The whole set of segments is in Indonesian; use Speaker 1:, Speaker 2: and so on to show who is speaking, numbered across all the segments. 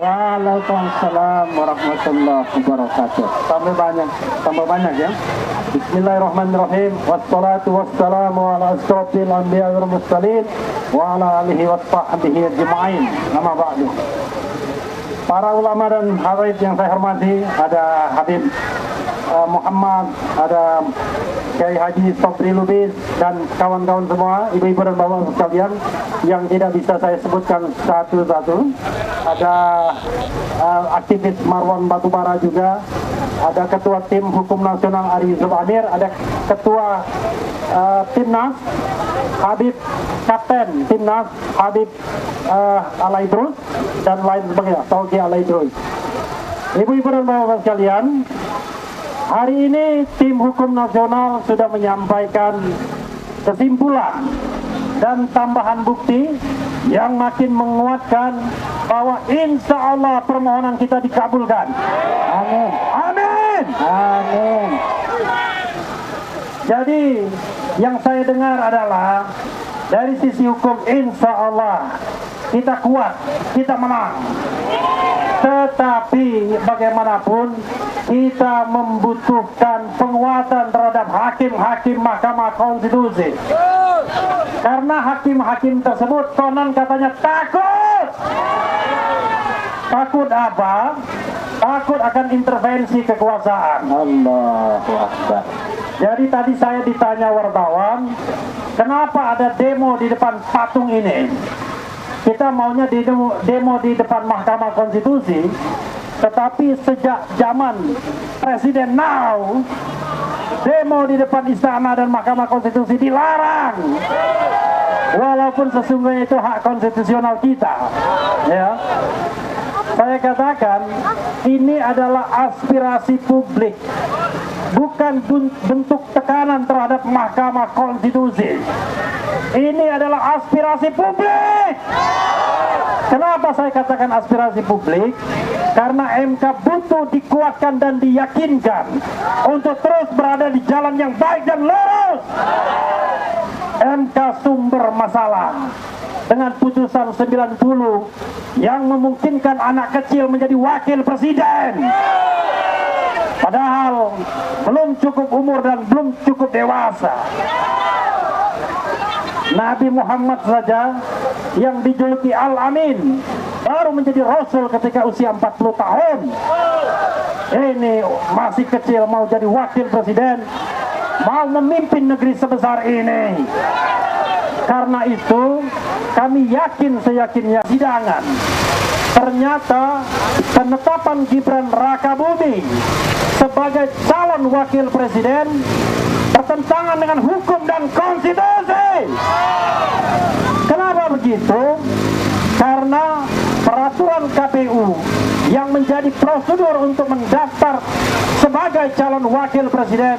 Speaker 1: Waalaikumsalam warahmatullahi wabarakatuh. Tambah banyak ya. Bismillahirrahmanirrahim. Wassalatu wassalamu ala asyrafil anbiya wal mursalin wa ala alihi washabbihi ajma'in. Amma ba'du. Para ulama dan habaib yang saya hormati, ada Habib Muhammad, ada Kiai Haji Sobri Lubis dan kawan-kawan semua, ibu-ibu dan bapak sekalian yang tidak bisa saya sebutkan satu-satu. Ada aktivis Marwan Batubara juga, ada ketua tim hukum nasional Ari Yusuf Amir, ada ketua Timnas Habib, kapten Timnas Habib Alaidrus dan lain sebagainya, Tauki Alaidrus. Ibu-ibu dan bapak sekalian, hari ini tim hukum nasional sudah menyampaikan kesimpulan dan tambahan bukti yang makin menguatkan bahwa insya Allah permohonan kita dikabulkan. Amin. Amin. Amin. Jadi yang saya dengar adalah dari sisi hukum insya Allah kita kuat, kita menang. Tetapi bagaimanapun kita membutuhkan penguatan terhadap hakim-hakim Mahkamah Konstitusi. Karena hakim-hakim tersebut konon katanya takut. Takut apa? Takut akan intervensi kekuasaan. Allahu Akbar. Jadi tadi saya ditanya wartawan, kenapa ada demo di depan patung ini? Kita maunya demo di depan Mahkamah Konstitusi, tetapi sejak zaman Presiden Now, demo di depan istana dan Mahkamah Konstitusi dilarang. Walaupun sesungguhnya itu hak konstitusional kita. Ya. Saya katakan ini adalah aspirasi publik, bukan bentuk tekanan terhadap Mahkamah Konstitusi. Ini adalah aspirasi publik. Kenapa saya katakan aspirasi publik? Karena MK butuh dikuatkan dan diyakinkan untuk terus berada di jalan yang baik dan lurus. MK sumber masalah. Dengan putusan 90 yang memungkinkan anak kecil menjadi wakil presiden, padahal belum cukup umur dan belum cukup dewasa. Nabi Muhammad saja yang dijuluki Al-Amin baru menjadi Rasul ketika usia 40 tahun. Ini masih kecil mau jadi wakil presiden, mau memimpin negeri sebesar ini. Karena itu kami yakin seyakinnya sidangan, ternyata penetapan Gibran Rakabuming sebagai calon wakil presiden bertentangan dengan hukum dan konstitusi. Kenapa begitu? Karena peraturan KPU yang menjadi prosedur untuk mendaftar sebagai calon wakil presiden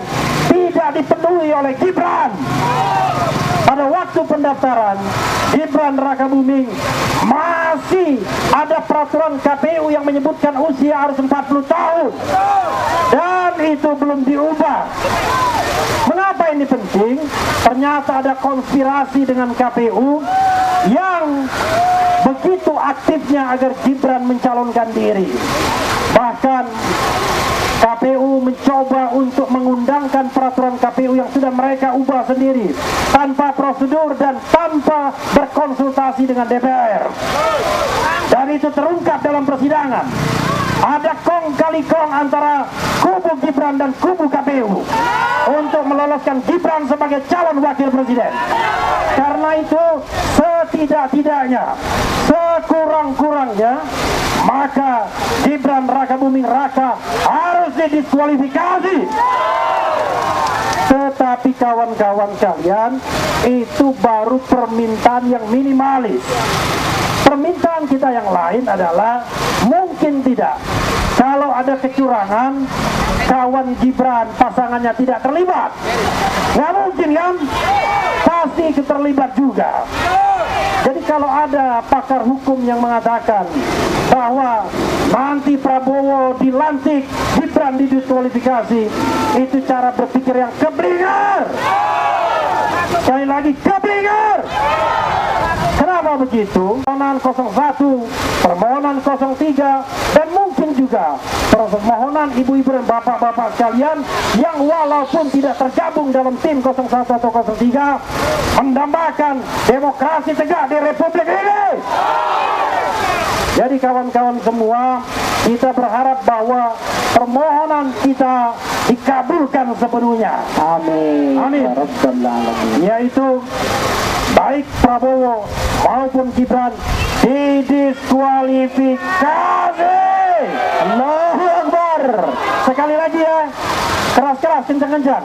Speaker 1: tidak dipenuhi oleh Gibran. Pada waktu pendaftaran, Gibran Rakabuming masih ada peraturan KPU yang menyebutkan usia harus 40 tahun. Dan itu belum diubah. Mengapa ini penting? Ternyata ada konspirasi dengan KPU yang begitu aktifnya agar Gibran mencalonkan diri. Bahkan KPU mencoba untuk mengundangkan peraturan KPU yang sudah mereka ubah sendiri tanpa prosedur dan tanpa berkonsultasi dengan DPR. Dan itu terungkap dalam persidangan. Ada kong kali kong antara kubu Gibran dan kubu KPU untuk meloloskan Gibran sebagai calon wakil presiden. Karena itu setidak-tidaknya, sekurang-kurangnya, maka Gibran Rakabuming Raka harus didiskualifikasi. Tetapi kawan-kawan kalian, itu baru permintaan yang minimalis. Permintaan kita yang lain adalah mungkin tidak. Kalau ada kecurangan, kawan Gibran pasangannya tidak terlibat. Nggak mungkin kan? Pasti terlibat juga. Jadi kalau ada pakar hukum yang mengatakan bahwa nanti Prabowo dilantik, Gibran didiskualifikasi, itu cara berpikir yang keblinger. Sekali lagi keblinger. Kenapa begitu? Permohonan 01, permohonan 03, dan mungkin juga permohonan ibu-ibu dan bapak-bapak sekalian yang walaupun tidak tergabung dalam tim 01 atau 03 mendambakan demokrasi tegak di Republik ini. Jadi kawan-kawan semua, kita berharap bahwa permohonan kita dikabulkan sepenuhnya. Amin. Amin. Yaitu baik Prabowo maupun Gibran didiskualifikasi. Allahu Akbar. Sekali lagi ya, keras-keras, kencang-kencang.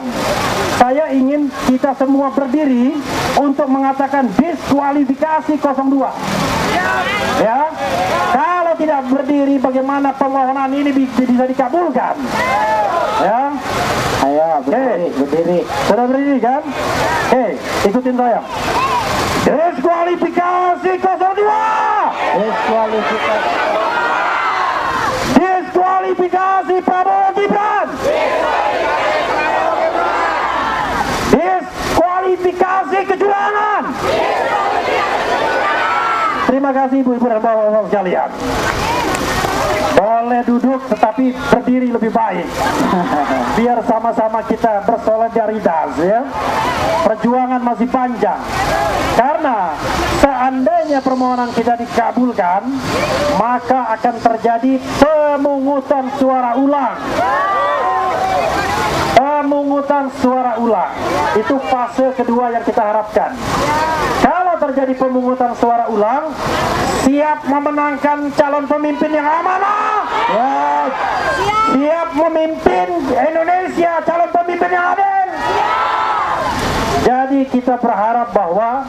Speaker 1: Saya ingin kita semua berdiri untuk mengatakan diskualifikasi 02. Ya, kalau tidak berdiri bagaimana permohonan ini bisa dikabulkan? Ya, ayo berdiri. Sudah berdiri kan? Ikutin saya. Diskualifikasi 02. Diskualifikasi Prabowo Gibran. Diskualifikasi kecurangan. Terima kasih ibu-ibu dan bapak-bapak sekalian. Boleh duduk tetapi berdiri lebih baik. Biar sama-sama kita bersolidaritas ya. Perjuangan masih panjang. Karena seandainya permohonan kita dikabulkan, maka akan terjadi pemungutan suara ulang. Pemungutan suara ulang. Itu fase kedua yang kita harapkan. Kalau terjadi pemungutan suara ulang, siap memenangkan calon pemimpin yang amanah, siap memimpin Indonesia, calon pemimpin yang adil. Jadi kita berharap bahwa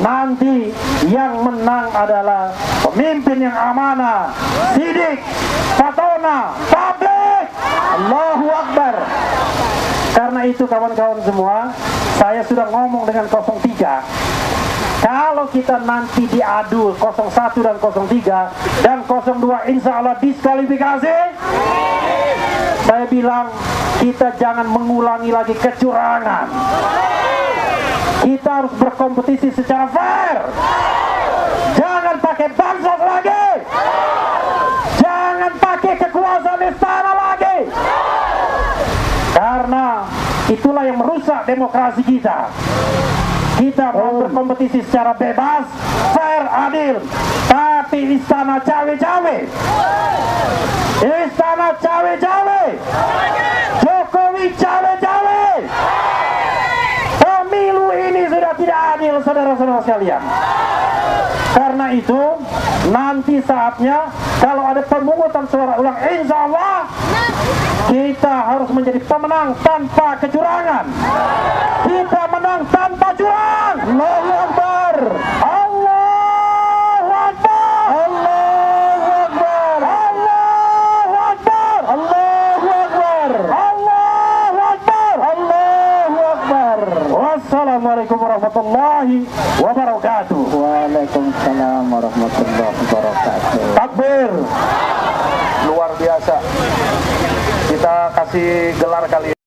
Speaker 1: nanti yang menang adalah pemimpin yang amanah, sidik, fatona, publik. Allahu Akbar. Karena itu kawan-kawan semua, saya sudah ngomong dengan 03. Kalau kita nanti diadu 01 dan 03 dan 02 insya Allah diskualifikasi, saya bilang kita jangan mengulangi lagi kecurangan. Kita harus berkompetisi secara fair. Jangan pakai bansos lagi. Jangan pakai kekuasaan istana lagi. Karena itulah yang merusak demokrasi kita. Kita mau berkompetisi secara bebas, fair, adil. Tapi istana cawe-cawe, istana cawe-cawe, Jokowi cawe-cawe. Pemilu ini sudah tidak adil, saudara-saudara sekalian. Karena itu nanti saatnya kalau ada pemungutan suara ulang, insya Allah kita harus menjadi pemenang tanpa kecurangan. Kita menang tanpa curang. Allahu Akbar. Allahu Akbar. Allahu Akbar. Allahu Akbar. Allahu Akbar. Allahu Akbar. Allahu Akbar. Wassalamualaikum warahmatullahi wabarakatuh. Waalaikumsalam warahmatullahi wabarakatuh. Takbir. Luar biasa. Kita kasih gelar kali ini.